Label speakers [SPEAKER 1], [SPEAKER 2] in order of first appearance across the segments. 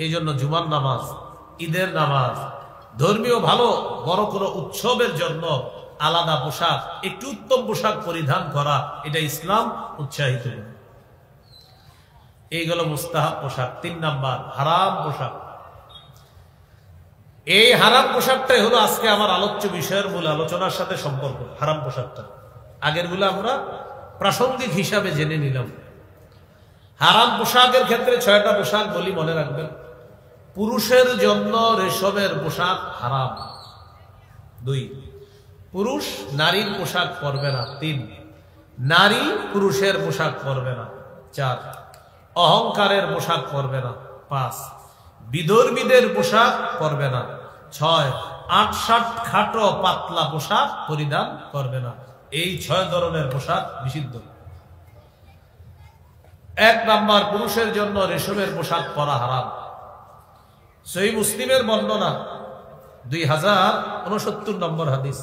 [SPEAKER 1] এই জন্য জুমার নামাজ, ঈদের নামাজ, ধর্মীয় ভালো বড় কোনো উৎসবের জন্য আলাদা পোশাক, একটু উত্তম পোশাক পরিধান করা, এটা ইসলাম উৎসাহিত করে। এইগুলো মুস্তাহাব পোশাক। 3 নাম্বার হারাম পোশাক। এই হারাম পোশাকটাই হলো আজকে আমার আলোচ্য বিষয়ের মূল আলোচনার সাথে সম্পর্ক। হারাম পোশাকটা আগের গুলো আমরা প্রাসঙ্গিক হিসাবে জেনে নিলাম। হারাম পোশাকের ক্ষেত্রে 6টা পোশাক বলি, মনে রাখবেন। পুরুষের জন্য রেশমের পোশাক হারাম। 2, পুরুষ নারীর পোশাক পরবে না। 3, নারী পুরুষের পোশাক পরবে না। 4, অহংকারের পোশাক পরবে না। 5, বিধর্মীদের পোশাক পরবে না। 6, আটসাট খাটো পাতলা পোশাক পরিধান করবে না। এই 6 ধরনের পোশাক নিষিদ্ধ। 1 নাম্বার, পুরুষের জন্য রেশমের পোশাক পরা হারাম। সহিহ মুসলিমের বর্ণনা 2069 নম্বর হাদিস।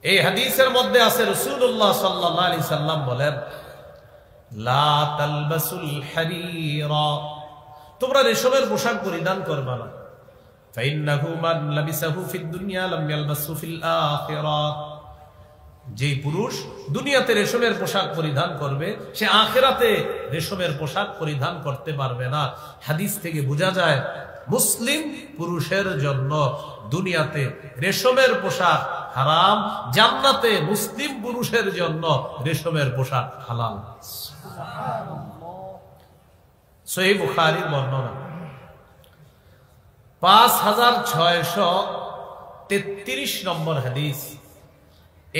[SPEAKER 1] এই হাদিসের মধ্যে আছে রাসূলুল্লাহ সাল্লাল্লাহু আলাইহি সাল্লাম বলেন, লা তালবাসুল হারীরা, তোমরা রেশমের পোশাক পরিধান করবে না। ফাইন্নাহু মান লাবিসাহু ফিদ দুনিয়া লাম ইয়ালবাসহু ফিল আখিরাহ, যে পুরুষ দুনিয়াতে রেশমের পোশাক পরিধান করবে সে আখিরাতে রেশমের পোশাক পরিধান করতে পারবে না। হাদিস থেকে বোঝা যায় মুসলিম পুরুষের জন্য দুনিয়াতে রেশমের পোশাক হারাম, জান্নাতে মুসলিম পুরুষের জন্য রেশমের পোশাক হালাল। সহিহ বুখারীর বর্ণনা 5633 নম্বর হাদিস।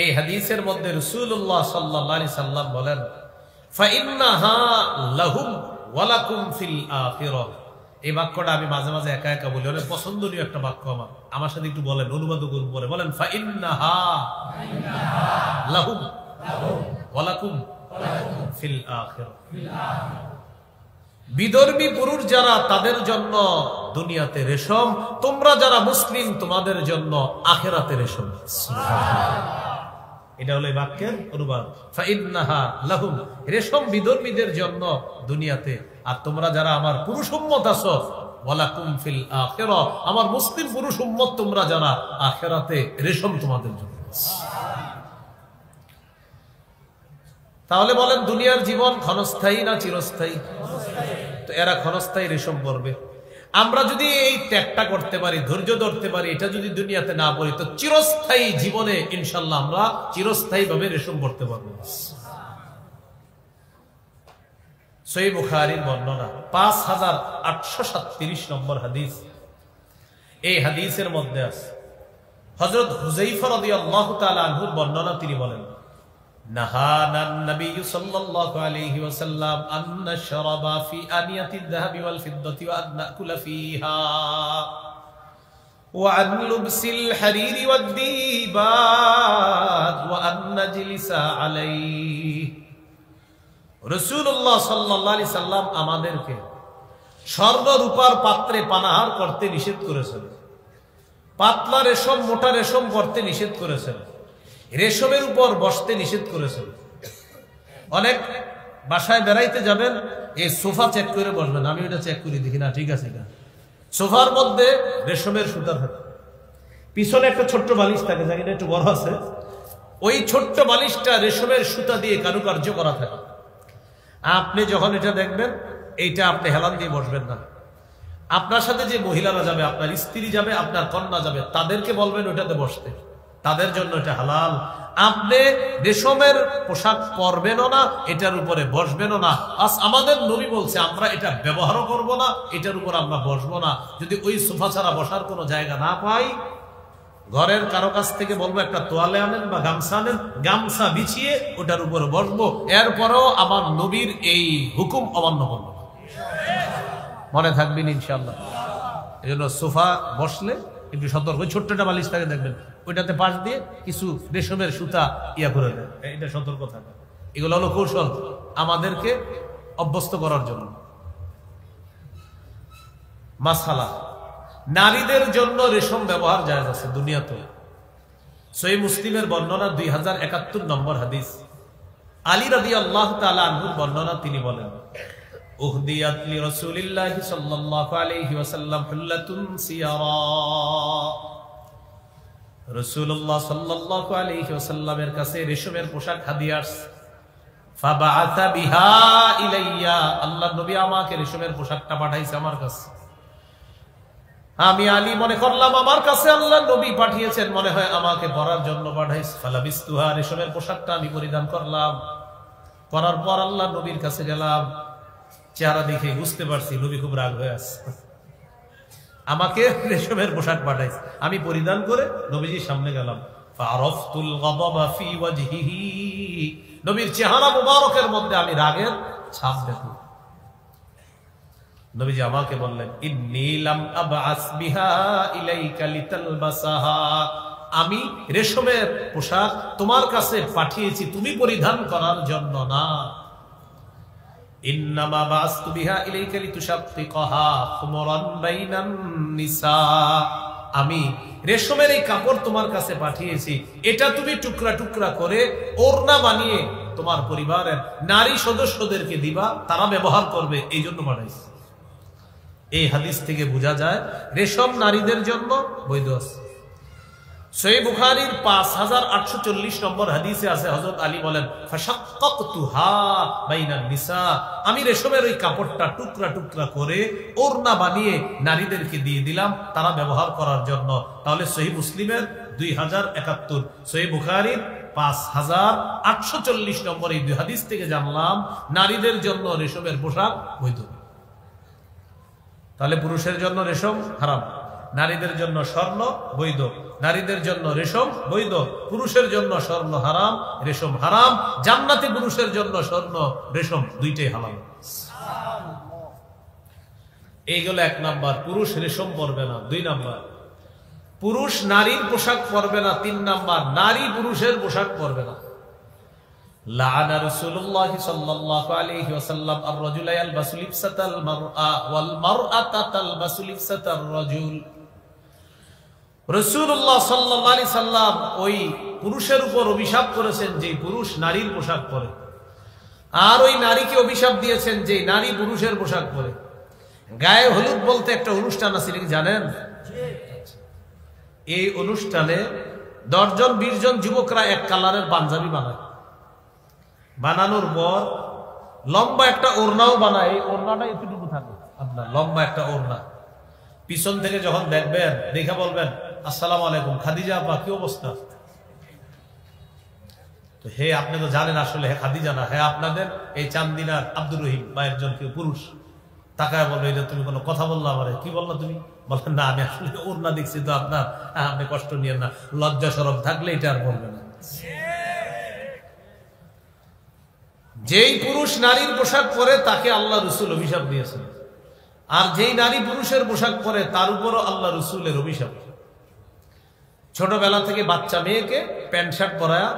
[SPEAKER 1] এই হাদিসের মধ্যে রাসূলুল্লাহ সাল্লাল্লাহু আলাইহি সাল্লাম বলেন, ফাইন্নাহা লাহুম ওয়া লাকুম ফিল আখিরাহ। এই বাক্যটা আমি মাঝে মাঝে একা একা বলি, অনেক পছন্দনীয় একটা বাক্য। আমার সাথে একটু বলেন, অনুবাদ করুন পরে বলেন, ফাইন্নাহা লাহুম ওয়া লাকুম ফিল আখিরাহ। বিধর্মী পুরুষ যারা, তাদের জন্য দুনিয়াতে রেশম, তোমরা যারা মুসলিম তোমাদের জন্য আখিরাতে রেশম। এটা হলো এই বাক্যের অনুবাদ। ফাইন্নাহা লাহুম, রেশম বিধর্মীদের জন্য দুনিয়াতে, আর তোমরা যারা আমার পুরুষ উম্মত আছো, ওয়ালাকুম ফিল আখিরাহ, আমার মুসলিম পুরুষ উম্মত তোমরা যারা, আখিরাতে রেশম তোমাদের জন্য। তাহলে বলেন, দুনিয়ার জীবন ক্ষণস্থায়ী না চিরস্থায়ী? তো এরা ক্ষণস্থায়ী রেশম পরবে। আমরা যদি এই ত্যাগটা করতে পারি, ধৈর্য ধরতে পারি, এটা যদি দুনিয়াতে না পড়ি, তো চিরস্থায়ী জীবনে ইনশাল্লাহ আমরা চিরস্থায়ী ভাবে রেশম পড়তে পারবো। সহিহ বুখারীর বর্ণনা 5837 নম্বর হাদিস। এই হাদিসের মধ্যে আছে হযরত হুযায়ফা রাদিয়াল্লাহু তাআলা আনহুর বর্ণনা। তিনি বলেন, নাহানান নবী সাল্লাল্লাহু আলাইহি ওয়াসাল্লাম আন নাশরাবা ফি আনিয়াতিদ যাহাবি ওয়াল ফিদ্দাতি ওয়া আন নাকুলা ফিহা ওয়া আন লুবসিল হারিরি ওয়াদ দিবাত ওয়া আন নাজলিসা আলাইহি। রাসূলুল্লাহ সাল্লাল্লাহু আলাইহি সাল্লাম আমাদেরকে স্বর্ণ রূপার পাত্রে পানাহার করতে নিষেধ করেছেন, পাতলা রেশম মোটা রেশম করতে নিষেধ করেছেন, রেশমের উপর বসতে নিষেধ করেছেন। অনেক বাসায় বেড়াইতে যাবেন, এই সোফা চেক করে বসবেন, আমি ওটা চেক করে দেখি না ঠিক আছে না। সোফার মধ্যে রেশমের সুতা থাকে, পিছনে একটা ছোট্ট বালিশ থাকে, জানি না একটু বড় আছে, ওই ছোট্ট বালিশটা রেশমের সুতা দিয়ে কারুকার্য করা থাকে। আপনি যখন এটা দেখবেন, এইটা আপনি হেলান দিয়ে বসবেন না। আপনার সাথে যে মহিলারা যাবে, আপনার স্ত্রী যাবে, আপনার কন্যা যাবে, তাদেরকে বলবেন ওটাতে বসতে, তাদের জন্য এটা হালাল। আপনি রেশমের পোশাক পরবেনও না, এটার উপরে বসবেনও না। আজ আমাদের নবী বলছে আমরা এটা ব্যবহারও করব না, এটার উপর আমরা বসবো না। যদি ওই সোফা ছাড়া বসার কোনো জায়গা না পাই, ঘরের কারো কাছ থেকে বলবো একটা তোয়ালে আনেন বা গামছা আনেন, গামছা বিছিয়ে ওটার উপরে বসবো। এরপরেও আমার নবীর এই হুকুম অমান্য করবো না। মনে থাকবেন ইনশাআল্লাহ। এই জন্য সোফা বসলে একটু সতর্ক, ছোট্টটা বালিশ থাকে দেখবেন, ওইটাতে পাশ দিয়ে কিছু রেশমের সুতা ইয়া করে দেয়, এটা সতর্ক থাকে। এগুলো হলো কৌশল আমাদেরকে অভ্যস্ত করার জন্য। মাসালা, নারীদের জন্য রেশম ব্যবহার জায়েজ আছে দুনিয়াতে। সহিহ মুসলিমের বর্ণনা 2071 নম্বর হাদিস। আলী রাদিয়াল্লাহু তাআলা আনহুর বর্ণনা, তিনি বলেন, উহদিয়াত লি রাসূলিল্লাহি সাল্লাল্লাহু আলাইহি ওয়াসাল্লাম হুল্লাতুন সিয়ারা। রাসূলুল্লাহ সাল্লাল্লাহু আলাইহি ওয়াসাল্লামের কাছে রেশমের পোশাক হাদিয়া আসছে। ফাবাআসা বিহা ইলাইয়া, আল্লাহর নবী আমাকে রেশমের পোশাকটা পাঠাইছে আমার কাছে। আমি আলী মনে করলাম আমার কাছে আল্লাহর নবী পাঠিয়েছেন, মনে হয় আমাকে পরার জন্য পাঠাইছে। ফালাবিস্তুহা, রেশমের পোশাকটা আমি পরিধান করলাম। করার পর আল্লাহর নবীর কাছে গেলাম। চেহারা দেখে বুঝতে পারছি নবী খুব রাগ হয়ে আছে, আমাকে রেশমের পোশাক পাঠাইছে। আমি পরিধান করে নবীজির সামনে গেলাম। ফাআরাফতুল গাদাবা ফি ওয়াজহিহি, নবীর চেহারা মুবারকের মধ্যে আমি রাগের ছাপ দেখলাম। নবীজি আমাকে বললেন, ইন্নী লাম আবআস বিহা ইলাইকা লিতালবাসাহা, আমি রেশমের পোশাক তোমার কাছে পাঠিয়েছি তুমি পরিধান করার জন্য না। ইন্নামা বাসতু বিহা ইলাইকা লিতুশাক্কিকাহা খুমরান বাইনান নিসা, আমি রেশমের এই কাপড় তোমার কাছে পাঠিয়েছি, এটা তুমি টুকরা টুকরা করে ওড়না বানিয়ে তোমার পরিবারের নারী সদস্যদেরকে দিবা, তারা ব্যবহার করবে, এই জন্য পাঠাইছি। এই হাদিস থেকে বোঝা যায় রেশম নারীদের জন্য বৈধ আছে। সহিহ বুখারীর 5840 নম্বর হাদিসে আছে, হযরত আলী বলেন, ফাশাক্কাকতুহা বাইনান নিসা, আমি রেশমের ওই কাপড়টা টুকরা টুকরা করে ওড়না বানিয়ে নারীদেরকে দিয়ে দিলাম তারা ব্যবহার করার জন্য। তাহলে সহিহ মুসলিমের 2071, সহিহ বুখারীর 5840 নম্বর এই দুই হাদিস থেকে জানলাম নারীদের জন্য রেশমের পোশাক বৈধ। তাহলে পুরুষের জন্য রেশম হারাম, নারীদের জন্য স্বর্ণ বৈধ, নারীদের জন্য রেশম বৈধ, পুরুষের জন্য স্বর্ণ হারাম, রেশম হারাম। জান্নাতি পুরুষের জন্য স্বর্ণ রেশম দুইটাই হালাল। এইগুলো 1 নাম্বার, পুরুষ রেশম পরবে না। 2 নাম্বার, পুরুষ নারীর পোশাক পরবে না। 3 নাম্বার, নারী পুরুষের পোশাক পরবে না। লাআনা রাসূলুল্লাহ সাল্লাল্লাহু আলাইহি ওয়াসাল্লাম আর-রাজুলা ইয়ালবাসু লিবসাতাল মারআ ওয়াল মারআতা তালবাসু লিবসাতার রাজুল। রাসূলুল্লাহ সাল্লাল্লাহু আলাইহি সাল্লাম ওই পুরুষের উপর অভিশাপ করেছেন যে পুরুষ নারীর পোশাক পরে, আর ওই নারীকে অভিশাপ দিয়েছেন যে নারী পুরুষের পোশাক পরে। গায়ে হলুদ বলতে একটা অনুষ্ঠান আছে, কি জানেন? এই অনুষ্ঠানে 10 জন 20 জন যুবকরা এক কালারের পাঞ্জাবি বানায়, বানানোর পর লম্বা একটা ওড়নাও বানায়। এই ওড়নাটা এতটুকু থাকে আপনার, লম্বা একটা ওড়না। পিছন থেকে যখন দেখবেন, দেখে বলবেন, আসসালামু আলাইকুম খাদিজা আপা, কি অবস্থা? তো হে আপনি তো জানেন আসলে হে খাদিজা না, হ্যাঁ আপনাদের এই চান্দিনার আব্দুর রহিম বা একজন কেউ পুরুষ। তাকায় বলবে, এটা তুমি কোনো কথা বললা আমারে? কি বললা তুমি? বলেন না, আমি আসলে ওড়না দেখছি তো আপনার, আপনি কষ্ট নিয়েন না, লজ্জা শরম থাকলে এটা আর বলবে না। যেই পুরুষ নারীর পোশাক পরে তাকে আল্লাহ রসুল অভিশাপ দিয়েছেন, আর যেই নারী পুরুষের পোশাক পরে তার উপরও আল্লাহ রসুলের অভিশাপ। ছোটবেলা থেকে বাচ্চা মেয়েকে প্যান্ট শার্ট পরায়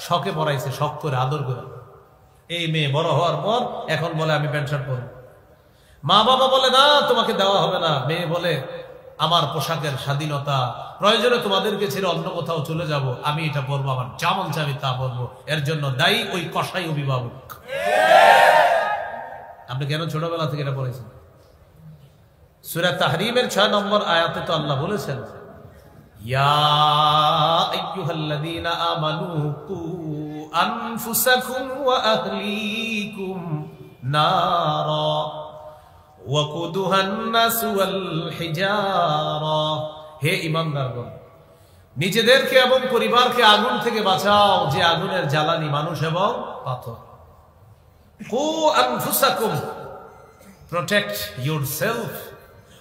[SPEAKER 1] শখে পরাইছে, শখ করে আদর করে। এই মেয়ে বড় হওয়ার পর এখন বলে আমি প্যান্ট শার্ট পরব। মা বাবা বলে না তোমাকে দেওয়া হবে না। মেয়ে বলে আমার পোশাকের স্বাধীনতা, প্রয়োজনে তোমাদেরকে ছেড়ে অন্য কোথাও চলে যাব, আমি এটা পরবো, আমার যা মন চাই আমি তা পরবো। এর জন্য দায়ী ওই কসাই অভিভাবক। আপনি কেন ছোটবেলা থেকে এটা পড়েছেন? সূরা তাহরীমের 6 নম্বর আয়াতে তো আল্লাহ বলেছেন, ইয়া আইয়ুহাল্লাযীনা আমানু কু আনফুসাকুম ওয়া আহলিকুম নারা ওয়াকুদুহান নাস ওয়াল হিজারা। হে ঈমানদারগণ, নিজেদেরকে এবং পরিবারকে আগুন থেকে বাঁচাও, যে আগুনের জ্বালানি মানুষ এবং পাথর। কু আনফুসাকুম, protect yourself,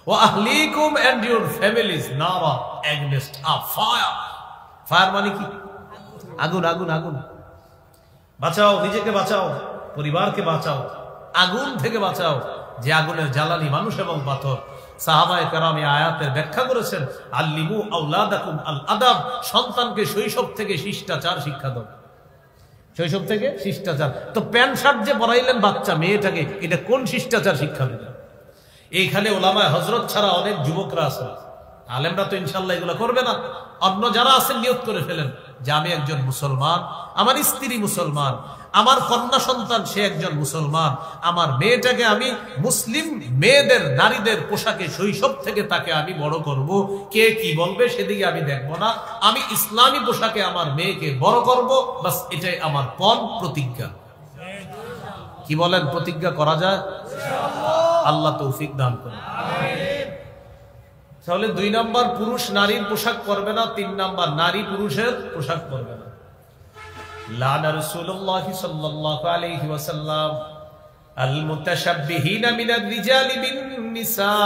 [SPEAKER 1] wa ahlikum and your families nara, against a fire. Fire মানে কি? আগুন, আগুন, আগুন। বাঁচাও, নিজেকে বাঁচাও, পরিবারকে বাঁচাও, আগুন থেকে বাঁচাও, যে আগুনের জ্বালানি মানুষ এবং পাথর। সাহাবায়ে কেরাম এই আয়াতের ব্যাখ্যা করেছেন, আল্লিমু আওলাদাকুম আল আদাব, সন্তানকে শৈশব থেকে শিষ্টাচার শিক্ষা দাও। শৈশব থেকে শিষ্টাচার। তো প্যান্ট শার্ট যে পরাইলেন বাচ্চা মেয়েটাকে, এটা কোন শিষ্টাচার শিক্ষা দিলেন? এইখানে ওলামায়ে হযরত ছাড়া অনেক যুবকরা আছেন, আলেমরা তো ইনশাআল্লাহ এগুলো করবে না। অন্য যারা আছেন নিয়ত করে ফেলেন যে আমি একজন মুসলমান, আমার স্ত্রী মুসলমান, আমার কন্যা সন্তান সে একজন মুসলমান, আমার মেয়েটাকে আমি মুসলিম মেয়েদের নারীদের পোশাকে শৈশব থেকে তাকে আমি বড় করব, কে কি বলবে সেদিকে আমি দেখব না, আমি ইসলামী পোশাকে আমার মেয়েকে বড় করব, বাস এটাই আমার পণ প্রতিজ্ঞা। কি বলেন, প্রতিজ্ঞা করা যায়? আল্লাহ তৌফিক দান করুন। তাহলে 2 নাম্বার পুরুষ নারীর পোশাক পরবে না, 3 নাম্বার নারী পুরুষের পোশাক পরবে না। লানা রাসূলুল্লাহ সাল্লাল্লাহু আলাইহি ওয়াসাল্লাম আল মুতাশাব্বিহিনা মিনার রিজালি বিন নিসা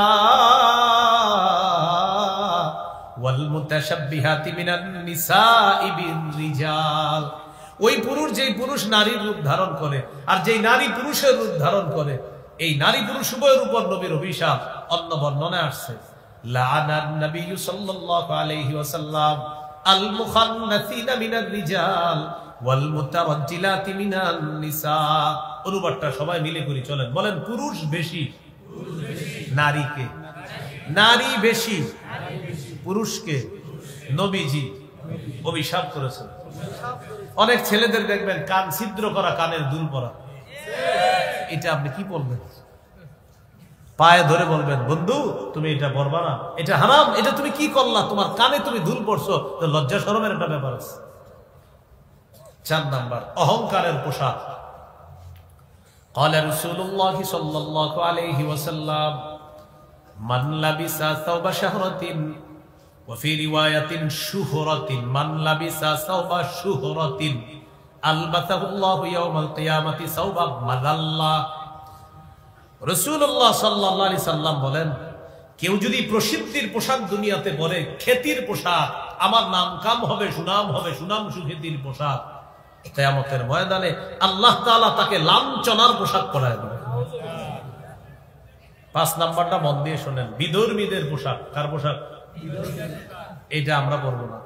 [SPEAKER 1] ওয়াল মুতাশাব্বিহাতি মিনান নিসাই বিন রিজাল। ওই পুরুষ যেই পুরুষ নারীর রূপ ধারণ করে আর যেই নারী পুরুষের রূপ ধারণ করে, এই নারী পুরুষ উভয়ের উপর নবীর অভিশাপ অন্য বর্ণনায় আসছে। লাআনান নবী সাল্লাল্লাহু আলাইহি ওয়াসাল্লাম আল মুখান্নাসিনা মিনার রিজাল ওয়াল মুতারাজ্জিলাতি মিনান নিসা। অনুবাদটা সবাই মিলে করি, চলেন বলেন। পুরুষ বেশি, নারীকে, নারী বেশি, পুরুষকে নবীজি অভিশাপ করেছেন। অনেক ছেলেদের দেখবেন কান ছিদ্র করা, কানের দুল পরা। এটা আপনি কি বলবেন? পায়ে ধরে বলবেন, বন্ধু তুমি এটা পরবা না, এটা হারাম, এটা তুমি কি করলা, তোমার কানে তুমি দুল পড়ছো, তো লজ্জা শরমের একটা ব্যাপার আছে। 4 নাম্বার অহংকারের পোশাক। قال رسول الله صلى الله عليه وسلم من لبس ثوب شهرة وفي رواية شهرة من لبس ثوب شهرة ألبسه الله يوم القيامة ثوب مذلة। রাসূলুল্লাহ সাল্লাল্লাহু আলাইহি সাল্লাম বলেন, কেউ যদি প্রসিদ্ধির পোশাক দুনিয়াতে পরে, খ্যাতির পোশাক, আমার নাম কাম হবে, সুনাম হবে, সুনাম সুখ্যাতির পোশাক, কিয়ামতের ময়দানে আল্লাহ তাআলা তাকে লাঞ্ছনার পোশাক পরায় দেবে। 5 নাম্বারটা মন দিয়ে শুনেন, বিধর্মীদের পোশাক। কার পোশাক? এটা আমরা পরবো না।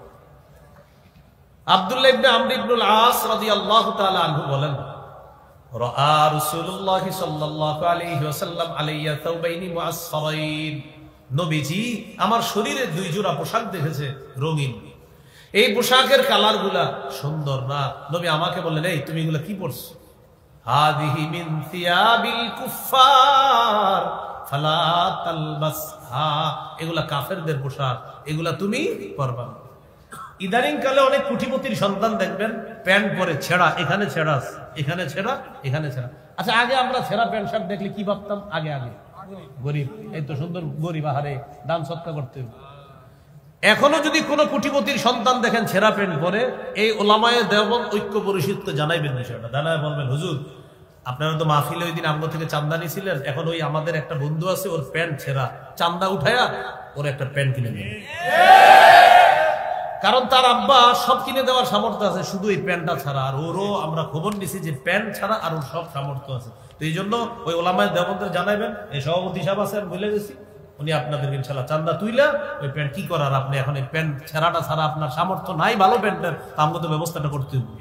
[SPEAKER 1] আব্দুল্লাহ ইবনে আমর ইবনুল আস রাদিয়াল্লাহু তাআলা আনহু বলেন, রাআ রাসূলুল্লাহ সাল্লাল্লাহু আলাইহি ওয়াসাল্লাম আলাইয়া তাওবাইনি মুআসসারাইন। নবীজি আমার শরীরে 2 জোড়া পোশাক দেখেছে, রঙিন। এই পোশাকের কালার গুলা সুন্দর না। নবী আমাকে বললেন, এই তুমি এগুলা কি পরছো? হাদিহি মিন সিয়াবিল কুফার ফালা তালবাসহা। এগুলা কাফেরদের পোশাক, এগুলা তুমি পরবা না। ইদানিং কালে অনেক কোটিপতির সন্তান দেখবেন প্যান্ট পরে ছেঁড়া, এখানে ছেঁড়া, এখানে ছেঁড়া, এখানে ছেঁড়া। আচ্ছা, আগে আমরা ছেঁড়া প্যান্ট শার্ট দেখলে কি ভাবতাম? আগে গরিব, এই তো সুন্দর গরিব, আহারে দান সৎকার করতে হবে। এখনো যদি কোনো কোটিপতির সন্তান দেখেন ছেঁড়া প্যান্ট পরে, এই ওলামায়ে দেওবন্দ ঐক্য পরিষদকে জানাইবেন বিষয়টা, জানায় বলবেন, হুজুর আপনারা তো মাহফিলে ওই দিন আমগো থেকে চান্দা নিয়েছিলেন, এখন ওই আমাদের একটা বন্ধু আছে, ওর প্যান্ট ছেঁড়া, চান্দা উঠায়া ওর একটা প্যান্ট কিনে নেন। কারণ তার আব্বা সব কিনে দেওয়ার সামর্থ্য আছে, শুধু এই প্যান্টটা ছাড়া। আর ওরও আমরা খবর নিছি যে প্যান্ট ছাড়া আর ওর সব সামর্থ্য আছে। তো এই জন্য ওই ওলামায়ে দেওবন্দের জানাইবেন, এই সভাপতি সাহেব আছে, আমি বলে গেছি, উনি আপনাদের ইনশাআল্লাহ চান্দা তুইলা ওই প্যান্ট কি করার, আপনি এখন এই প্যান্ট ছেঁড়াটা ছাড়া আপনার সামর্থ্য নাই ভালো প্যান্টের, তা আমাকে তো ব্যবস্থাটা করতে হবে।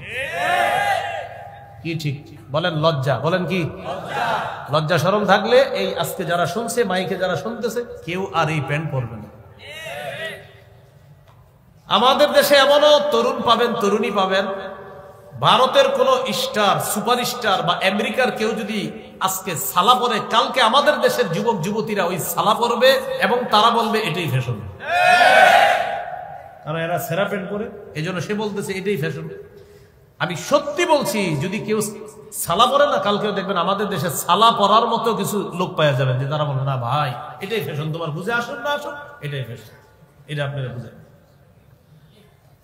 [SPEAKER 1] কি ঠিক বলেন? লজ্জা, বলেন কি লজ্জা শরম থাকলে এই আজকে যারা শুনছে, মাইকে যারা শুনতেছে, কেউ আর এই প্যান্ট পরবে না। আমাদের দেশে এমনও তরুণ পাবেন, তরুণী পাবেন, ভারতের কোন স্টার, সুপারস্টার বা আমেরিকার কেউ যদি আজকে সালা পরে, কালকে আমাদের দেশের যুবক যুবতীরা ওই সালা পরবে এবং তারা বলবে এটাই ফ্যাশন। কারণ এরা সেরা প্যান্ট পরে, এই জন্য সে বলতেছে এটাই ফ্যাশন। আমি সত্যি বলছি, যদি কেউ সালা পরে না, কালকেও দেখবেন আমাদের দেশে সালা পরার মতো কিছু লোক পাওয়া যাবেন, যে তারা বলে না ভাই এটাই ফ্যাশন, তোমার বুঝে আসুন না আসুন, এটাই ফ্যাশন। এটা আপনারা বুঝেন।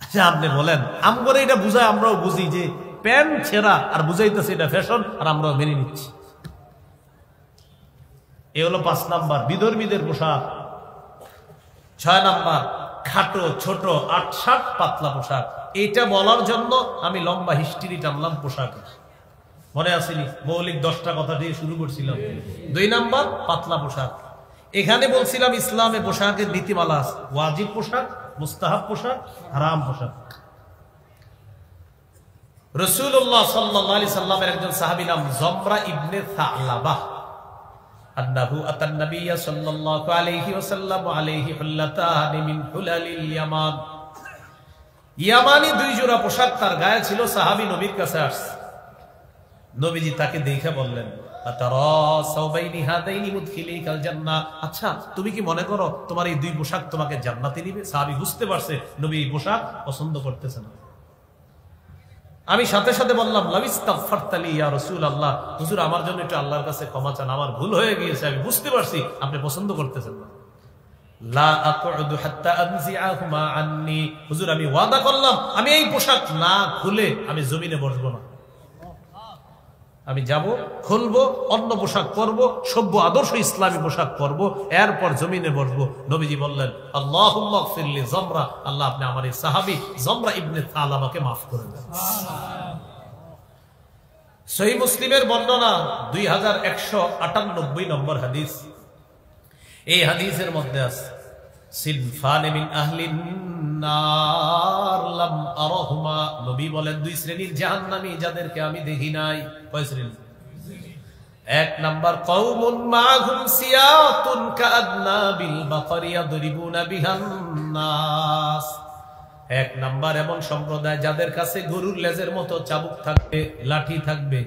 [SPEAKER 1] আচ্ছা, আপনি বলেন, আমগরে এটা বুঝায়, আমরাও বুঝি যে প্যান্ট ছেঁড়া আর বুঝাইতেছে এটা ফ্যাশন, আর আমরাও মেনে নিচ্ছি। এ হলো 5 নাম্বার বিধর্মীদের পোশাক। 6 নাম্বার খাটো, ছোট, 8-60 পাতলা পোশাক। এটা বলার জন্য আমি লম্বা হিস্ট্রি টানলাম পোশাক, মনে আসেনি? মৌলিক 10টা কথা দিয়ে শুরু করছিলাম। 2 নাম্বার পাতলা পোশাক। এখানে বলছিলাম ইসলামে পোশাকের নীতিমালা আছে, ওয়াজিব পোশাক, মুস্তাহাব পোশাক, হারাম পোশাক। রাসূলুল্লাহ সাল্লাল্লাহু আলাইহি সাল্লামের একজন সাহাবী নাম জমরা ইবনে সালাবাহ, আন্নাহু আতান নবিয়্য সাল্লাল্লাহু আলাইহি ওয়াসাল্লাম আলাইহি হুল্লাতান মিন হুলালিল ইয়ামান। ইয়ামানি 2 জোড়া পোশাক তার গায়ে ছিল। সাহাবী নবীর কাছে আসছে, নবীজি তাকে দেখে বললেন, আচ্ছা তুমি কি মনে করো তোমার এই দুই পোশাক তোমাকে জান্নাতে নিবে? সাহাবী বুঝতে পারছে নবী এই পোশাক পছন্দ করতেছে না। আমি সাথে সাথে বললাম, লাবিস্তাগফারতালি ইয়া রাসূলুল্লাহ, হুজুর আমার জন্য একটু আল্লাহর কাছে ক্ষমা চান, আমার ভুল হয়ে গিয়েছে, আমি বুঝতে পারছি আপনি পছন্দ করতেছেন না। লা আকুদু হাত্তা আনজিআহুমা আন্নি, হুজুর আমি ওয়াদা করলাম আমি এই পোশাক না খুলে আমি জমিনে বসবো না। আমি যাব, খুলবো, অন্য পোশাক পরবো, সভ্য আদর্শ ইসলামী পোশাক পরবো, এরপর জমিনে বসবো। নবীজি বললেন, আল্লাহুম্মা গফিরলি জামরা, আল্লাহ আপনি আমার এই সাহাবী জামরা ইবনে সালামাকে মাফ করে দেন। সহিহ মুসলিমের বর্ণনা 2198 নম্বর হাদিস। এই হাদিসের মধ্যে আছে, সিনফানে মিন আহলিন নার লাম আরাহুমা, নবী বলেন দুই শ্রেণীর জাহান্নামী যাদেরকে আমি দেখি নাই। কয় শ্রেণী? এক নাম্বার, কওমুন মাআহুম সিয়াতুন কাআদনাবিল বাকরি ইয়াদরিবুনা বিহান নাস। এক নাম্বার এমন সম্প্রদায় যাদের কাছে গরুর লেজের মতো চাবুক থাকবে, লাঠি থাকবে,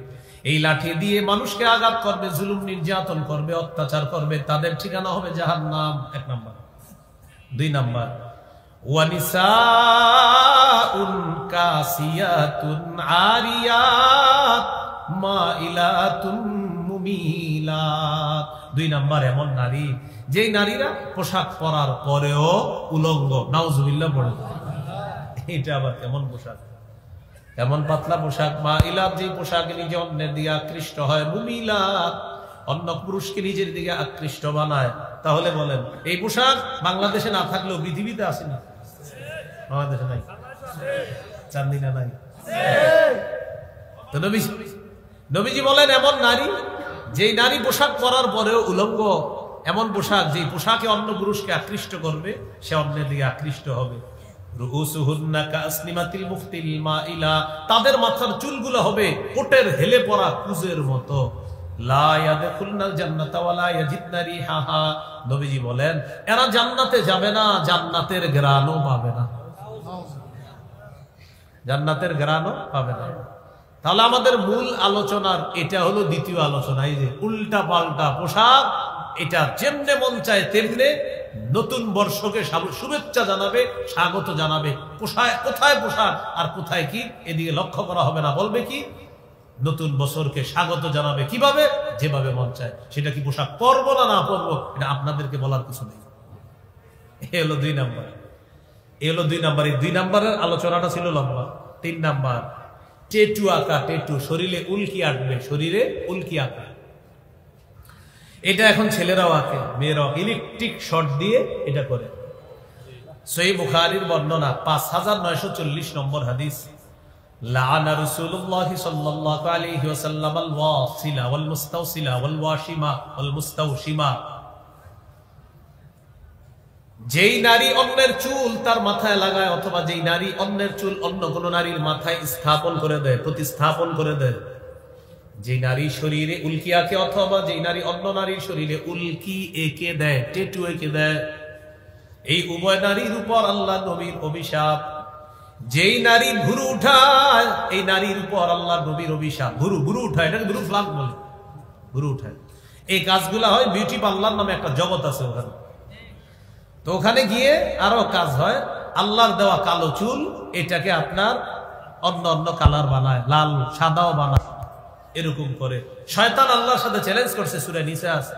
[SPEAKER 1] এই লাঠি দিয়ে মানুষকে আঘাত করবে, জুলুম নির্যাতন করবে, অত্যাচার করবে, তাদের ঠিকানা হবে জাহান্নাম। এক নাম্বার। দুই নাম্বার, ওয়ানিসাউন কাসিয়াতুন আরিয়াত মাইলাতুন মুমিলাত। দুই নাম্বার এমন নারী, যেই নারীরা পোশাক পরার পরেও উলঙ্গ, নাউজুবিল্লাহ পড়ে। এটা আবার কেমন পোশাক? এমন পাতলা পোশাক। মাইলাত, যে পোশাক নিজে অন্যের দিকে আকৃষ্ট হয়। মুমিলাত, অন্য পুরুষকে নিজের দিকে আকৃষ্ট বানায়। তাহলে বলেন এই পোশাক বাংলাদেশে না থাকলেও পৃথিবীতে আসেনি? বাংলাদেশে নাই, চান্দিনা নাই। তো নবীজি বলেন এমন নারী, যেই নারী পোশাক পরার পরেও উলঙ্গ, এমন পোশাক যে পোশাকে অন্য পুরুষকে আকৃষ্ট করবে, সে অন্যের দিকে আকৃষ্ট হবে। রুউসুহুন্না কাসনিমাতিল মুফতিল মাইলা, তাদের মাথার চুলগুলো হবে কোটের হেলে পড়া কুজের মতো। লা ইয়াদখুলনাল জান্নাতা ওয়ালা ইয়াজিদনা রিহাহা, নবীজি বলেন এরা জান্নাতে যাবে না, জান্নাতের ঘ্রাণও পাবে না, জান্নাতের ঘ্রাণও পাবে না। তাহলে আমাদের মূল আলোচনার এটা হলো দ্বিতীয় আলোচনা, এই যে উল্টা পাল্টা পোশাক। এটা যেমনে মন চায় তেমনে নতুন বর্ষকে শুভেচ্ছা জানাবে, স্বাগত জানাবে। কোথায় পোশাক আর কোথায় কি এদিকে লক্ষ্য করা হবে না। বলবে কি নতুন বছরকে স্বাগত জানাবে কিভাবে? যেভাবে মন চায়। সেটা কি পোশাক পরবো না না পরবো এটা আপনাদেরকে বলার কিছু নেই। এ হলো দুই নাম্বার। এই দুই নাম্বারের আলোচনাটা ছিল লম্বা। তিন নাম্বার, টেটু আঁকা। টেটু, শরীরে উল্কি আঁকবে, শরীরে উল্কি আঁকা। এটা এখন ছেলেরাও আঁকে, মেয়েরাও ইলেকট্রিক শর্ট দিয়ে এটা করে। সহিহ বুখারীর বর্ণনা 5940 নম্বর হাদিস। লাআনা রাসূলুল্লাহ সাল্লাল্লাহু আলাইহি ওয়াসাল্লাম আল ওয়াসিলা ওয়াল মুস্তাওসিলা ওয়াল ওয়াশিমা ওয়াল মুস্তাওশিমা। যেই নারী অন্যের চুল তার মাথায় লাগায়, অথবা যেই নারী অন্যের চুল অন্য কোন নারীর মাথায় স্থাপন করে দেয়, প্রতিস্থাপন করে দেয়, যেই নারী শরীরে উল্কি আঁকে, অথবা যেই নারী অন্য নারীর শরীরে উল্কি এঁকে দেয়, টেটু এঁকে দেয়, এই উভয় নারীর উপর আল্লাহ নবীর অভিশাপ। যেই নারী ভুরু উঠায়, এই নারীর উপর আল্লাহ নবীর অভিশাপ। ভুরু উঠায়, এটাকে ভুরু ফ্লাগ বলে। ভুরু উঠায় এই কাজগুলা হয় বিউটি পার্লার নামে একটা জগৎ আছে ওখানে। তো ওখানে গিয়ে আরো কাজ হয়। আল্লাহর দেওয়া কালো চুল এটাকে আপনার অন্য অন্য কালার বানায়, লাল সাদাও বানায়, এরকম করে। শয়তান আল্লাহর সাথে চ্যালেঞ্জ করছে, সূরা নিসা আছে,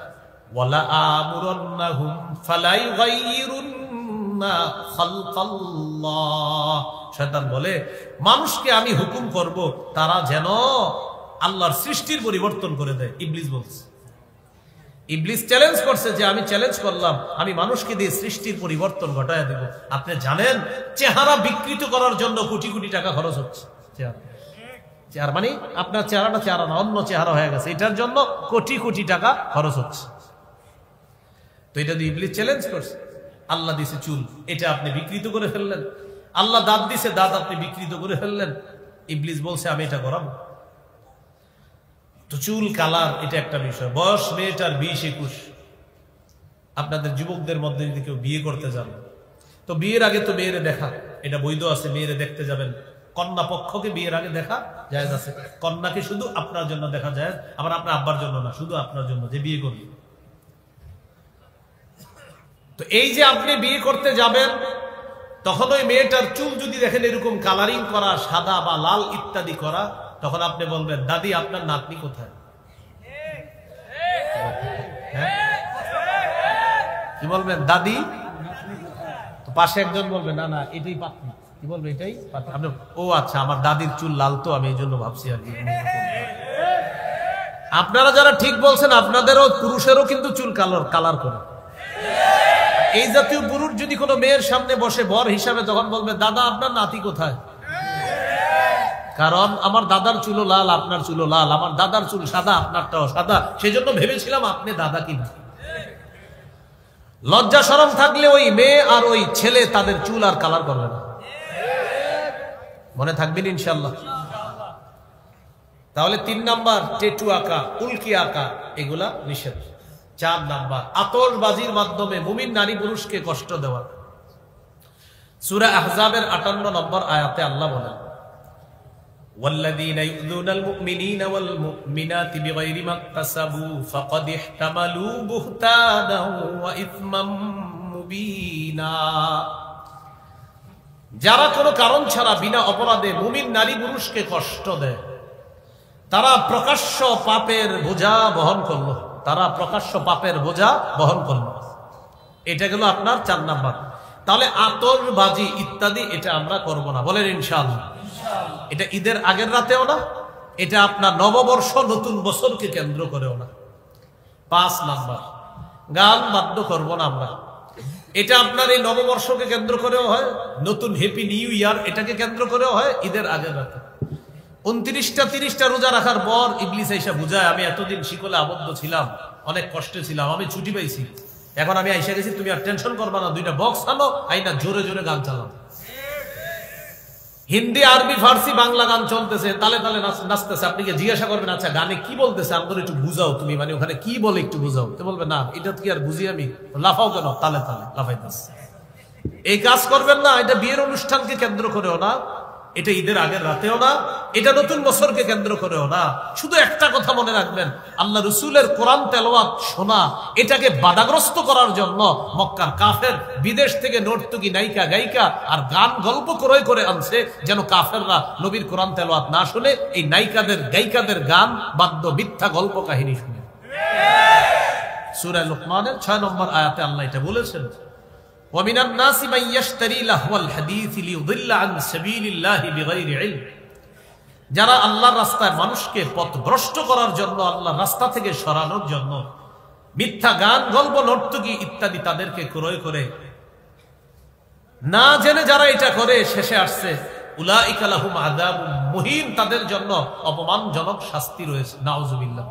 [SPEAKER 1] ওয়ালা আমুরান্নাহুম ফালা ইউগাইয়িরুন্না খালকাল্লাহ। শয়তান বলে মানুষকে আমি হুকুম করব তারা যেন আল্লাহর সৃষ্টির পরিবর্তন করে দেয়। ইবলিস বলছে, ইবলিস চ্যালেঞ্জ করছে যে আমি চ্যালেঞ্জ করলাম, আমি মানুষকে দিয়ে সৃষ্টির পরিবর্তন ঘটায় দেব। আপনি জানেন চেহারা বিকৃত করার জন্য কোটি কোটি টাকা খরচ হচ্ছে। চেহারা মানে আপনার চেহারাটা চেহারা না, অন্য চেহারা হয়ে গেছে, এটার জন্য কোটি কোটি টাকা খরচ হচ্ছে। তো এটা দিয়ে ইবলিস চ্যালেঞ্জ করছে। আল্লাহ দিছে চুল, এটা আপনি বিকৃত করে ফেললেন। আল্লাহ দাঁত দিছে, দাঁত আপনি বিকৃত করে ফেললেন। ইবলিস বলছে আমি এটা করাবো। তো চুল কালার এটা একটা বিষয়। বয়স মেয়েটার 20-21। আপনাদের যুবকদের মধ্যে যদি কেউ বিয়ে করতে যান, তো বিয়ের আগে তো মেয়েরে দেখা, এটা বৈধ আছে, মেয়েরে দেখতে যাবেন, কন্যা পক্ষকে বিয়ের আগে দেখা জায়েজ আছে, কন্যাকে শুধু আপনার জন্য দেখা যায়, আবার আপনার আব্বার জন্য না, শুধু আপনার জন্য যে বিয়ে করবে। তো এই যে আপনি বিয়ে করতে যাবেন, তখন ওই মেয়েটার চুল যদি দেখেন এরকম কালারিং করা, সাদা বা লাল ইত্যাদি করা, তখন আপনি বলবেন দাদি আপনার নাতনি কোথায়? কি বলবেন? দাদি। তো পাশে একজন বলবে না না এটাই পাতনি। কি বলবে? এটাই পাতনি। আপনি ও আচ্ছা আমার দাদির চুল লাল তো আমি এই জন্য ভাবছি আর কি। আপনারা যারা ঠিক বলছেন আপনাদেরও পুরুষেরও কিন্তু চুল কালার করে। এই জাতীয় পুরুষ যদি কোনো মেয়ের সামনে বসে বর হিসাবে, তখন বলবে দাদা আপনার নাতি কোথায়? কারণ আমার দাদার চুলো লাল, আপনার চুলো লাল, আমার দাদার চুল সাদা, আপনারটাও সাদা, সেজন্য ভেবেছিলাম আপনি দাদা কিনা। লজ্জা শরম থাকলে ওই মেয়ে আর ওই ছেলে তাদের চুল আর কালার করবে না। মনে থাকবেন ইনশাল্লাহ। তাহলে 3 নাম্বার টেটু আঁকা, উল্কি আঁকা, এগুলা নিষেধ। 4 নাম্বার আতশবাজির মাধ্যমে মুমিন নারী পুরুষকে কষ্ট দেওয়া। সূরা আহজাবের 58 নম্বর আয়াতে আল্লাহ বলেন, ওয়াল্লাযীনা ইউযুনাল মুমিনিনা ওয়াল মুমিনাতি বিগাইরি মাকতাসাবু ফাকাদ ইহতামালু বুহতানাও ওয়া ইসমান মুবিনা। যারা কোনো কারণ ছাড়া বিনা অপরাধে মুমিন নারী পুরুষকে কষ্ট দেয়, তারা প্রকাশ্য পাপের বোঝা বহন করলো। তারা প্রকাশ্য পাপের বোঝা বহন করলো। এটা গেল আপনার 4 নাম্বার। তাহলে আতশবাজি ইত্যাদি এটা আমরা করব না, বলেন ইনশাআল্লাহ। এটা ঈদের আগের রাতেও না, এটা আপনার নববর্ষ নতুন বছরকে কেন্দ্র করেও না। 5 নাম্বার গান বাদ্য করব না আমরা। এটা আপনার এই নববর্ষকে কেন্দ্র করেও হয়, নতুন হ্যাপি নিউ ইয়ার এটাকে কেন্দ্র করেও হয়, ঈদের আগের রাতে। 29টা 30টা রোজা রাখার পর ইবলিস আইসা বুঝায়, আমি এতদিন শিকলে আবদ্ধ ছিলাম, অনেক কষ্টে ছিলাম, আমি ছুটি পাইছি, এখন আমি আইসা গেছি, তুমি আর টেনশন করবা না, 2টা বক্স আনো, আইনা জোরে জোরে গান চালাও। হিন্দি, আরবি, ফার্সি, বাংলা গান চলতেছে, তালে তালে নাচতেছে। আপনি কি জিজ্ঞাসা করবেন আচ্ছা গানে কি বলতেছে, আমাদের একটু বুঝাও তুমি, মানে ওখানে কি বলে একটু বুঝাও। তো বলবে না এটা কি আর বুঝি আমি, লাফাও কেন, তালে তালে লাফাইতেছে। এই কাজ করবেন না। এটা বিয়ের অনুষ্ঠানকে কেন্দ্র করেও না, এটা ঈদের আগের রাতেও না, এটা নতুন বছরকে কেন্দ্র করেও না। শুধু একটা কথা মনে রাখবেন, আল্লাহ রসুলের কোরআন তেলাওয়াত শোনা, এটাকে বাধাগ্রস্ত করার জন্য মক্কার কাফের বিদেশ থেকে নর্তকী নায়িকা গায়িকা আর গান গল্প ক্রয় করে আনছে, যেন কাফেররা নবীর কোরআন তেলাওয়াত না শুনে এই নায়িকাদের গায়িকাদের গান বাদ্য মিথ্যা গল্প কাহিনী শুনে। সূরা লুকমানের 6 নম্বর আয়াতে আল্লাহ এটা বলেছেন, ومن الناس من يشتري لهو الحديث ليضل عن سبيل الله بغير علم। যারা আল্লাহর রাস্তায় মানুষকে পথভ্রষ্ট করার জন্য, আল্লাহর রাস্তা থেকে সরানোর জন্য মিথ্যা গান গল্প নর্তকী ইত্যাদি তাদেরকে ক্রয় করে, না জেনে যারা এটা করে, শেষে আসছে উলাইকা লাহুম আযাবুম মুহিন, তাদের জন্য অপমানজনক শাস্তি রয়েছে। নাউযুবিল্লাহ।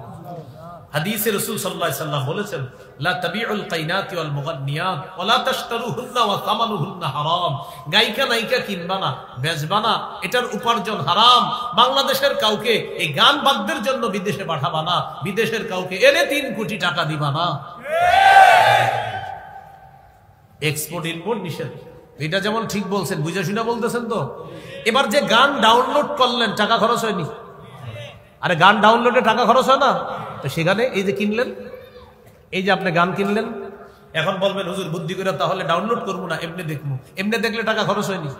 [SPEAKER 1] হাদিসে রাসূল সাল্লাল্লাহু আলাইহি ওয়াসাল্লাম বলেছেন, লা তাবিউল কাইনাতি ওয়াল মুগান্নিয়াত ওয়া লা তাশতারুহুন্না ওয়া সামানুহুন্না হারাম। গায়িকা নায়িকা কিনবা না, বেচবা না, এটার উপার্জন হারাম। বাংলাদেশের কাউকে এই গান বাদ্যের জন্য বিদেশে পাঠাবা না, বিদেশের কাউকে এনে 3 কোটি টাকা দিবা না। এক্সপোর্ট ইম্পোর্ট নিষেধ। এটা যেমন ঠিক বলছেন, বুঝা শুনা বলতেছেন তো। এবার যে গান ডাউনলোড করলেন, টাকা খরচ হয়নি? আরে গান ডাউনলোডে টাকা খরচ হয় না? তো সেখানে এই যে কিনলেন, এই যে আপনি গান কিনলেন, এখন বলবেন হুজুর বুদ্ধি করে তাহলে ডাউনলোড করবো না, এমনি দেখবো। এমনি দেখলে টাকা খরচ হয়নি?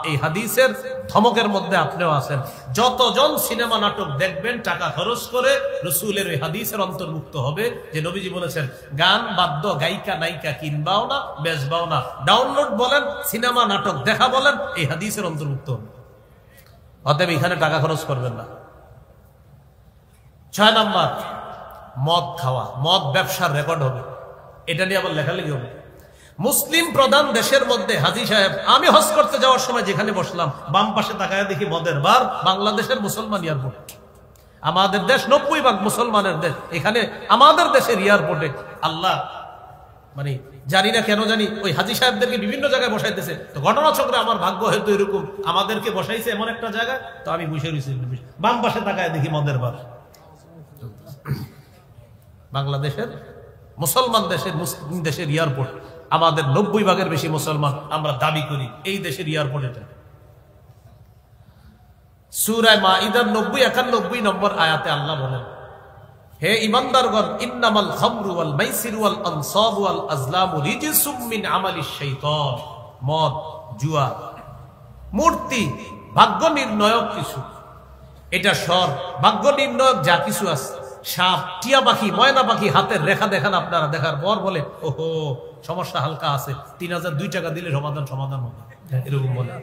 [SPEAKER 1] এই হাদিসের ধমকের মধ্যে আপনিও আছেন। যতজন সিনেমা নাটক দেখবেন টাকা খরচ করে, রসুলের ওই হাদিসের অন্তর্ভুক্ত হবে যে নবীজি বলেছেন গান বাদ্য গায়িকা নায়িকা কিনবাও না, বেচবাও না। ডাউনলোড বলেন, সিনেমা নাটক দেখা বলেন, এই হাদিসের অন্তর্ভুক্ত হবে। অতএব এখানে টাকা খরচ করবেন না। 6 নাম্বার মদ খাওয়া, মদ ব্যবসার রেকর্ড হবে, এটা নিয়ে আবার লেখালেখি হবে। মুসলিম প্রধান দেশের মধ্যে হাজী সাহেব, আমি হজ করতে যাওয়ার সময় যেখানে বসলাম, বাম পাশে তাকায় দেখি মদের বার, বাংলাদেশের মুসলমান এয়ারপোর্ট। আমাদের দেশ 90% মুসলমানের দেশ, এখানে আমাদের দেশের এয়ারপোর্টে আল্লাহ মানে জানি না কেন জানি ওই হাজী সাহেবদেরকে বিভিন্ন জায়গায় বসাইতেছে। তো ঘটনাচক্রে আমার ভাগ্য হয়তো এরকম, আমাদেরকে বসাইছে এমন একটা জায়গায়, তো আমি বসে রয়েছি, বাম পাশে তাকায় দেখি মদের বার। বাংলাদেশের মুসলমান দেশের, মুসলিম দেশের এয়ারপোর্ট, আমাদের 90% বেশি মুসলমান, আমরা দাবি করি এই দেশের এয়ারপোর্ট এটা। সূরা মাইদার 90-91 নম্বর আয়াতে আল্লাহ বলেন, হে ঈমানদারগণ, ইন্নামাল খামরু ওয়াল মাইসিরু ওয়াল আনসাবু ওয়াল আজলামু রিজসুম মিন আমালিশ শাইতান। মদ, জুয়া, মূর্তি ভাগ্য নির্ণয়ক কিছু। এটা সর ভাগ্য নির্ণয়ক যা কিছু আছে, সাপ, টিয়া পাখি, ময়না পাখি হাতের রেখা দেখান আপনারা, দেখার পর বলে ওহো সমস্যা হালকা আছে, 3002 টাকা দিলে সমাধান হবে, এরকম বলে।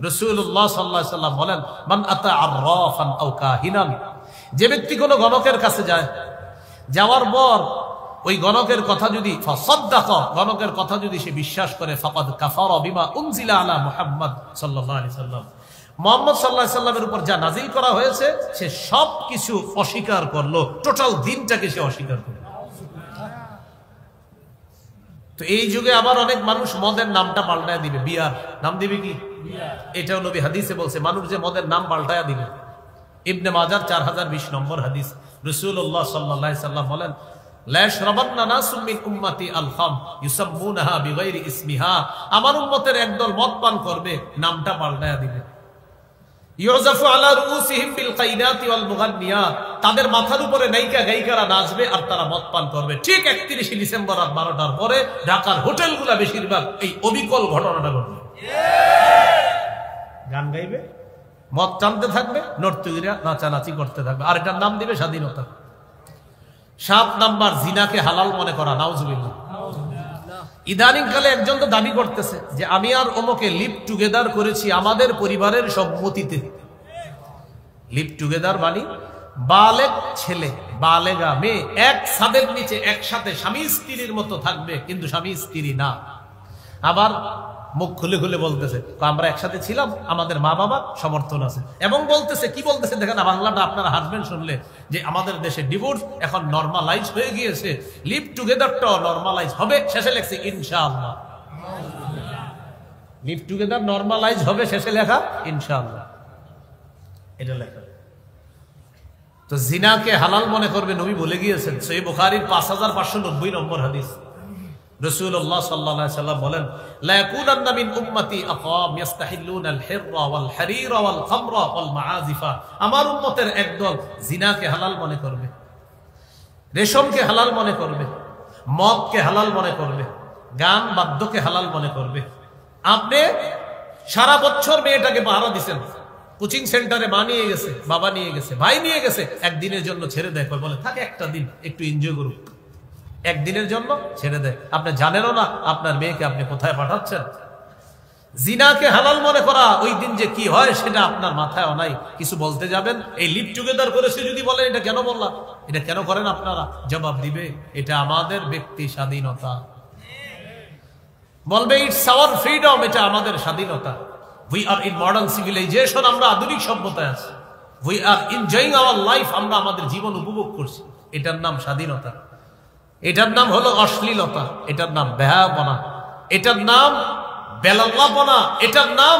[SPEAKER 1] রাসূলুল্লাহ সাল্লাল্লাহু আলাইহি সাল্লাম বলেন, মান আতা আররাফান আও কাহিনান, যে ব্যক্তি কোনো গণকের কাছে যায়, যাওয়ার পর ওই গণকের কথা যদি ফাসাদ্দাকা, গণকের কথা যদি সে বিশ্বাস করে, ফাকাদ কাফারা বিমা উনজিলা আলা মুহাম্মদ সাল্লাল্লাহু আলাইহি সাল্লাম, মুহাম্মদ সাল্লাল্লাহু আলাইহি সাল্লামের উপর যা নাজিল করা হয়েছে সে সব কিছু অস্বীকার করলো, টোটাল দিনটাকে সে অস্বীকার করলো। তো এই যুগে আবার অনেক মানুষ মদের নামটা পাল্টায় দিবে, বিয়ার নাম দিবে কি, এটাও নবী হাদিসে বলছে, মানুষ যে মদের নাম পাল্টায় দিবে। ইবনে মাজার 4020 নম্বর হাদিস, রাসূলুল্লাহ সাল্লাল্লাহু আলাইহি সাল্লাম বলেন, লা ইয়াশরাবান্না নাসুম মিন উম্মতি আল খাম ইউসাম্মুনাহা বিগাইরি ইসমিহা, আমার উম্মতের একদল মদ পান করবে, নামটা পাল্টায়া দিবে। ইউযাফু আলা রুউসিহিম বিল কাইনাতি ওয়াল মুগান্নিয়াত, তাদের মাথার উপরে নায়িকা গায়িকারা নাচবে আর তারা মদ পান করবে। ঠিক 31 ডিসেম্বর রাত 12টার পরে ঢাকার হোটেলগুলা বেশিরভাগ এই অবিকল ঘটনাটা ঘটবে। গান গাইবে, মদ টানতে থাকবে, নর্তকীরা নাচানাচি করতে থাকবে, আর এটার নাম দিবে স্বাধীনতা। 7 নাম্বার, জিনাকে হালাল মনে করা, নাউজুবিল্লাহ। ইদানিং কালে একজন তো দাবি করতেছে যে আমি আর ওমকে লিভ টুগেদার করেছি আমাদের পরিবারের সম্মতিতে। লিভ টুগেদার মানে বালেগ ছেলে বালেগা মেয়ে এক ছাদের নিচে একসাথে স্বামী স্ত্রীর মতো থাকবে, কিন্তু স্বামী স্ত্রী না। আবার মুখ খুলে খুলে বলতেছে আমরা একসাথে ছিলাম, আমাদের মা বাবার সমর্থন আছে, এবং বলতেছে কি বলতেছে দেখেন না, বাংলাটা আপনারা হাসবেন শুনলে, যে আমাদের দেশে ডিভোর্স এখন নরমালাইজ হয়ে গিয়েছে, লিভ টুগেদারটাও নরমালাইজ হবে। শেষে লেখছে ইনশাআল্লাহ, লিভ টুগেদার নরমালাইজ হবে, শেষে লেখা ইনশাআল্লাহ, এটা লেখা। তো জিনাকে হালাল মনে করবে নবী বলে গিয়েছেন, সহিহ বুখারীর 5590 নম্বর হাদিস, রাসূলুল্লাহ সাল্লাল্লাহু আলাইহি সাল্লাম বলেন, লা ইয়াকুনান্না মিন উম্মতি আকাম ইস্তাহিল্লুনাল হিররা ওয়াল হারিরা ওয়াল খামরা ওয়াল মাআজিফা, আমার উম্মতের একদল জিনাকে হালাল মনে করবে, রেশমকে হালাল মনে করবে, মদকে হালাল মনে করবে, গান বাদ্যকে হালাল মনে করবে। আপনি সারা বছর মেয়েটাকে পাহারা দিবেন, কোচিং সেন্টারে মা নিয়ে গেছে, বাবা নিয়ে গেছে, ভাই নিয়ে গেছে, একদিনের জন্য ছেড়ে দেয়, বলে থাকে একটা দিন একটু এনজয় করুক, একদিনের জন্য ছেড়ে দেয়। আপনি জানেনও না আপনার মেয়েকে আপনি কোথায় পাঠাচ্ছেন। জিনাকে হালাল মনে করা, ওই দিন যে কি হয় সেটা আপনার মাথায়ও নাই। কিছু বলতে যাবেন, এই লিভ টুগেদার করেছে যদি বলেন এটা কেন বললাম, এটা কেন করেন আপনারা, জবাব দিবে এটা আমাদের ব্যক্তি স্বাধীনতা। বলবে ইটস আওয়ার ফ্রিডম, এটা আমাদের স্বাধীনতা। We are in modern civilization, আমরা আধুনিক সভ্যতায় আছি। We are enjoying our life, আমরা আমাদের জীবন উপভোগ করছি। এটার নাম স্বাধীনতা, এটার নাম হলো অশ্লীলতা, এটার নাম বেহায়াপনা, এটার নাম বেলাল্লাপনা, এটার নাম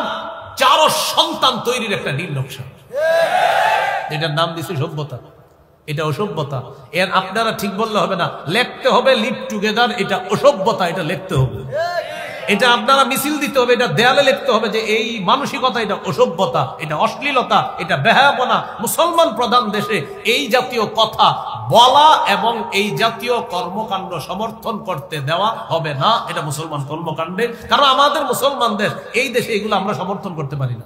[SPEAKER 1] চারো সন্তান তৈরির একটা নীল নকশা। এটার নাম দিছে সভ্যতা, এটা অসভ্যতা। এর আপনারা ঠিক বললে হবে না, লিখতে হবে লিভ টুগেদার, এটা অসভ্যতা, এটা লিখতে হবে, এটা আপনারা মিছিল দিতে হবে, এটা দেয়ালে লিখতে হবে যে এই মানসিকতা, এটা অসভ্যতা, এটা অশ্লীলতা, এটা বেহায়াপনা। মুসলমান প্রধান দেশে এই জাতীয় কথা বলা এবং এই জাতীয় কর্মকাণ্ড সমর্থন করতে দেওয়া হবে না, এটা মুসলমান কর্মকাণ্ডে। কারণ আমাদের মুসলমানদের এই দেশে এগুলো আমরা সমর্থন করতে পারি না।